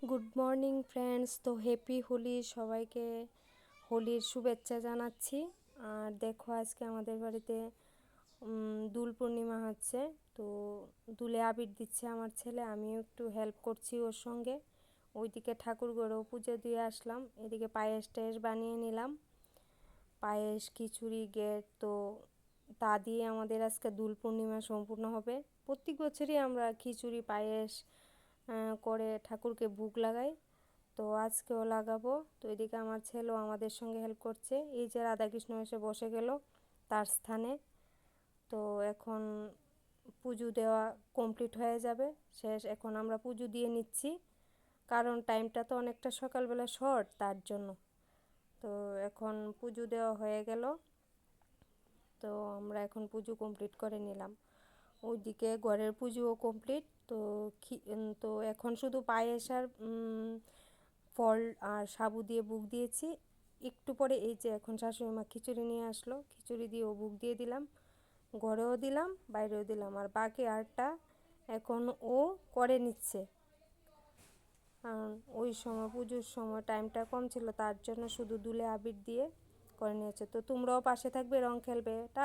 Good morning friends. তো happy Holi, সবাইকে হোলির শুভেচ্ছা জানাচ্ছি। আর দেখো আজকে আমাদের বাড়িতে দোল পূর্ণিমা হচ্ছে। তো দুলে আবির দিচ্ছে আমার ছেলে, আমিও একটু হেল্প করছি ওর সঙ্গে। ওইদিকে ঠাকুর ঘরেও পুজো দিয়ে আসলাম, এদিকে পায়েস টায়েস বানিয়ে নিলাম, পায়েস খিচুড়ি গেট। তো তা দিয়ে আমাদের আজকে দোল পূর্ণিমা সম্পূর্ণ হবে। প্রত্যেক বছরই আমরা খিচুড়ি পায়েস করে ঠাকুরকে ভোগ লাগাই, তো আজকেও লাগাবো। তো এদিকে আমার ছেলেও আমাদের সঙ্গে হেল্প করছে। এই যে রাধাকৃষ্ণ এসে বসে গেল তার স্থানে। তো এখন পুজো দেওয়া কমপ্লিট হয়ে যাবে, শেষ। এখন আমরা পুজো দিয়ে নিচ্ছি, কারণ টাইমটা তো অনেকটা সকালবেলা শর্ট, তার জন্য। তো এখন পুজো দেওয়া হয়ে গেল, তো আমরা এখন পুজো কমপ্লিট করে নিলাম। ওইদিকে ঘরের পুজোও কমপ্লিট। তো তো এখন শুধু পায়েস আর ফল আর সাবু দিয়ে ভোগ দিয়েছি। একটু পরে এই যে এখন শাশুড়ি মা খিচুড়ি নিয়ে আসলো, খিচুড়ি দিয়েও ভোগ দিয়ে দিলাম, ঘরেও দিলাম বাইরেও দিলাম। আর বাকি আরটা এখন ও করে নিচ্ছে, কারণ ওই সময় পুজোর সময় টাইমটা কম ছিল, তার জন্য শুধু দুলে আবির দিয়ে করে নিয়েছে। তো তোমরাও পাশে থাকবে, রং খেলবে।